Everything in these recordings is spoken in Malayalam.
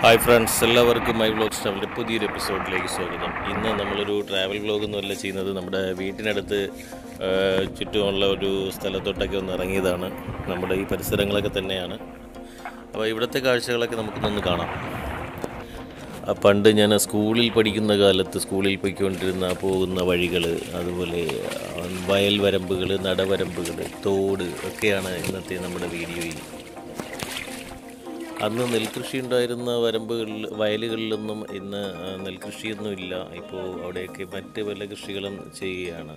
ഹായ് ഫ്രണ്ട്സ്, എല്ലാവർക്കും മൈ വ്ലോഗ്സ് ട്രാവലിൻ്റെ പുതിയൊരു എപ്പിസോഡിലേക്ക് സ്വാഗതം. ഇന്ന് നമ്മളൊരു ട്രാവൽ വ്ലോഗൊന്നുമല്ല ചെയ്യുന്നത്. നമ്മുടെ വീട്ടിനടുത്ത് ചുറ്റുമുള്ള ഒരു സ്ഥലത്തോട്ടൊക്കെ ഒന്ന് ഇറങ്ങിയതാണ്. നമ്മുടെ ഈ പരിസരങ്ങളൊക്കെ തന്നെയാണ്. അപ്പോൾ ഇവിടുത്തെ കാഴ്ചകളൊക്കെ നമുക്കൊന്ന് കാണാം. പണ്ട് ഞാൻ സ്കൂളിൽ പഠിക്കുന്ന കാലത്ത് സ്കൂളിൽ പോയിക്കൊണ്ടിരുന്ന പോകുന്ന വഴികൾ, അതുപോലെ വയൽ വരമ്പുകൾ, നടവരമ്പുകൾ, തോട് ഒക്കെയാണ് ഇന്നത്തെ നമ്മുടെ വീഡിയോയിൽ. അന്ന് നെൽകൃഷി ഉണ്ടായിരുന്ന വയലുകളിലൊന്നും ഇന്ന് നെൽകൃഷിയൊന്നുമില്ല. ഇപ്പോൾ അവിടെയൊക്കെ മറ്റ് പല കൃഷികളും ചെയ്യുകയാണ്.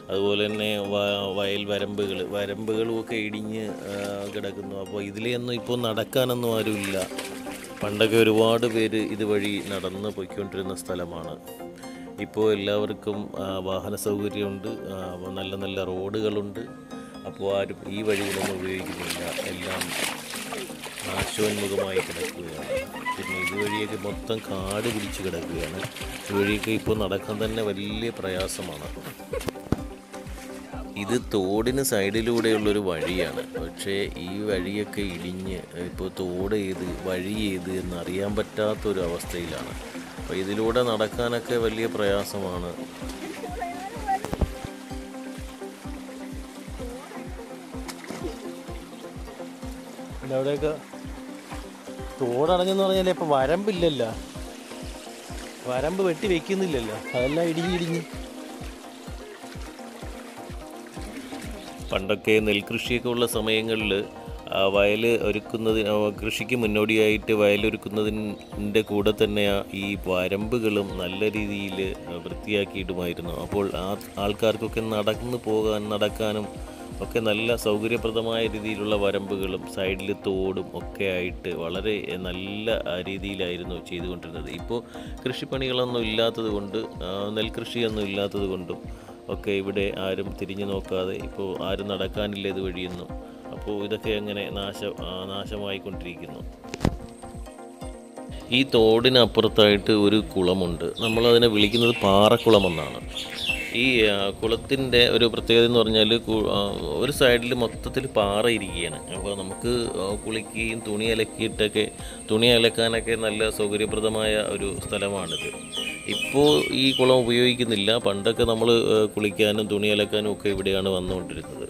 അതുപോലെ തന്നെ വയൽ വരമ്പുകളുമൊക്കെ ഇടിഞ്ഞ് കിടക്കുന്നു. അപ്പോൾ ഇതിലെയൊന്നും ഇപ്പോൾ നടക്കാനൊന്നും ആരുമില്ല. പണ്ടൊക്കെ ഒരുപാട് പേര് ഇതുവഴി നടന്ന് പോയിക്കൊണ്ടിരുന്ന സ്ഥലമാണ്. ഇപ്പോൾ എല്ലാവർക്കും വാഹന സൗകര്യമുണ്ട്, നല്ല നല്ല റോഡുകളുണ്ട്. അപ്പോൾ ആരും ഈ വഴികളൊന്നും ഉപയോഗിക്കുന്നില്ല. എല്ലാം നാശോന്മുഖമായി കിടക്കുകയാണ്. പിന്നെ ഇതുവഴിയൊക്കെ മൊത്തം കാട് പിടിച്ച് കിടക്കുകയാണ്. ഇതുവഴിയൊക്കെ ഇപ്പോൾ നടക്കാൻ തന്നെ വലിയ പ്രയാസമാണ്. ഇത് തോടിന് സൈഡിലൂടെയുള്ളൊരു വഴിയാണ്. പക്ഷേ ഈ വഴിയൊക്കെ ഇടിഞ്ഞ് ഇപ്പോൾ തോട് ഏത് വഴി ഏത് എന്നറിയാൻ പറ്റാത്തൊരു അവസ്ഥയിലാണ്. അപ്പോൾ ഇതിലൂടെ നടക്കാനൊക്കെ വലിയ പ്രയാസമാണ്. അവിടെയൊക്കെ തോടടഞ്ഞെന്ന് പറഞ്ഞാൽ ഇപ്പം വരമ്പില്ലല്ലോ, വരമ്പ് വെട്ടി വെക്കുന്നില്ലല്ലോ, അതെല്ലാം ഇടിഞ്ഞ് പണ്ടൊക്കെ നെൽകൃഷിയൊക്കെ ഉള്ള സമയങ്ങളിൽ വയൽ ഒരുക്കുന്നതിന്, കൃഷിക്ക് മുന്നോടിയായിട്ട് വയലൊരുക്കുന്നതിൻ്റെ കൂടെ തന്നെ ഈ വരമ്പുകളും നല്ല രീതിയിൽ വൃത്തിയാക്കിയിടുമായിരുന്നു. അപ്പോൾ ആൾക്കാർക്കൊക്കെ നടക്കാനും ഒക്കെ നല്ല സൗകര്യപ്രദമായ രീതിയിലുള്ള വരമ്പുകളും സൈഡിൽ തോടും ഒക്കെ ആയിട്ട് വളരെ നല്ല രീതിയിലായിരുന്നു ചെയ്തുകൊണ്ടിരുന്നത്. ഇപ്പോൾ കൃഷിപ്പണികളൊന്നും ഇല്ലാത്തത് കൊണ്ട്, നെൽകൃഷിയൊന്നും ഇല്ലാത്തത് കൊണ്ടും ഒക്കെ ഇവിടെ ആരും തിരിഞ്ഞു നോക്കാതെ ഇപ്പോൾ ആരും നടക്കാനില്ല ഇതുവഴിയൊന്നും. അപ്പോൾ ഇതൊക്കെ അങ്ങനെ നാശമായിക്കൊണ്ടിരിക്കുന്നു. ഈ തോടിനപ്പുറത്തായിട്ട് ഒരു കുളമുണ്ട്. നമ്മളതിനെ വിളിക്കുന്നത് പാറക്കുളമെന്നാണ്. ഈ കുളത്തിൻ്റെ ഒരു പ്രത്യേകത എന്ന് പറഞ്ഞാൽ ഒരു സൈഡിൽ മൊത്തത്തിൽ പാറ ഇരിക്കുകയാണ്. അപ്പോൾ നമുക്ക് കുളിക്കുകയും തുണി അലക്കാനൊക്കെ നല്ല സൗകര്യപ്രദമായ ഒരു സ്ഥലമാണിത്. ഇപ്പോൾ ഈ കുളം ഉപയോഗിക്കുന്നില്ല. പണ്ടൊക്കെ നമ്മൾ കുളിക്കാനും തുണി അലക്കാനും ഒക്കെ ഇവിടെയാണ് വന്നുകൊണ്ടിരുന്നത്.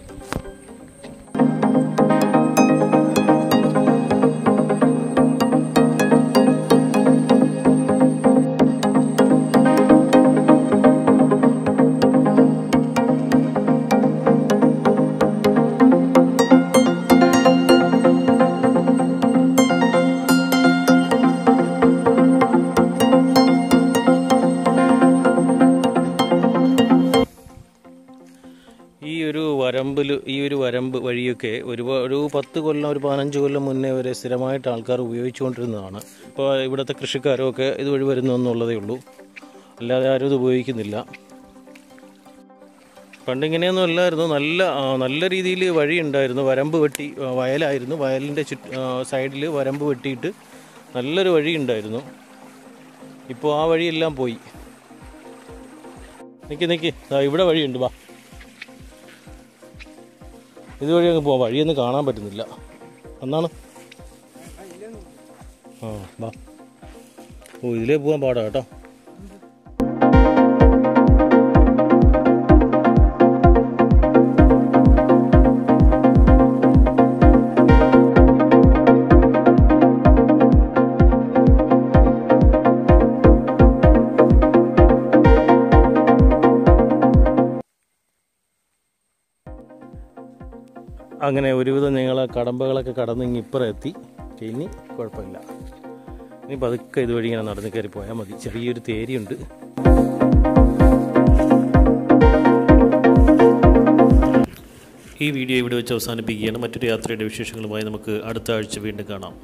ഈ ഒരു വരമ്പ് വഴിയൊക്കെ ഒരു 10 കൊല്ലം, ഒരു 15 കൊല്ലം മുന്നേ വരെ സ്ഥിരമായിട്ട് ആൾക്കാർ ഉപയോഗിച്ചുകൊണ്ടിരുന്നതാണ്. ഇപ്പോൾ ഇവിടുത്തെ കൃഷിക്കാരൊക്കെ ഇതുവഴി വരുന്നു എന്നുള്ളതേ ഉള്ളൂ, അല്ലാതെ ആരും ഇത് ഉപയോഗിക്കുന്നില്ല. പണ്ടിങ്ങനെയൊന്നും അല്ലായിരുന്നു. നല്ല രീതിയിൽ വഴി ഉണ്ടായിരുന്നു. വരമ്പ് വെട്ടി വയലായിരുന്നു. വയലിൻ്റെ സൈഡിൽ വരമ്പ് വെട്ടിയിട്ട് നല്ലൊരു വഴി ഉണ്ടായിരുന്നു. ഇപ്പോൾ ആ വഴിയെല്ലാം പോയി. നിൽക്കി ഇവിടെ വഴിയുണ്ട്, വാ. ഇതുവഴി അങ്ങ് പോവാം. വഴിയൊന്നും കാണാൻ പറ്റുന്നില്ല. എന്നാണ് വാ. ഇതിലേ പോകാൻ പാടാ കേട്ടോ. അങ്ങനെ ഒരുവിധം ഞങ്ങൾ കടമ്പകളൊക്കെ കടന്ന് ഇപ്പുറം എത്തി. ഇനി കുഴപ്പമില്ല. ഇനി പതുക്കെ ഇതുവഴി ഇങ്ങനെ നടന്ന് കയറി പോയാൽ മതി. ചെറിയൊരു തേരിയുണ്ട്. ഈ വീഡിയോ ഇവിടെ വെച്ച് അവസാനിപ്പിക്കുകയാണ്. മറ്റൊരു യാത്രയുടെ വിശേഷങ്ങളുമായി നമുക്ക് അടുത്ത ആഴ്ച വീണ്ടും കാണാം.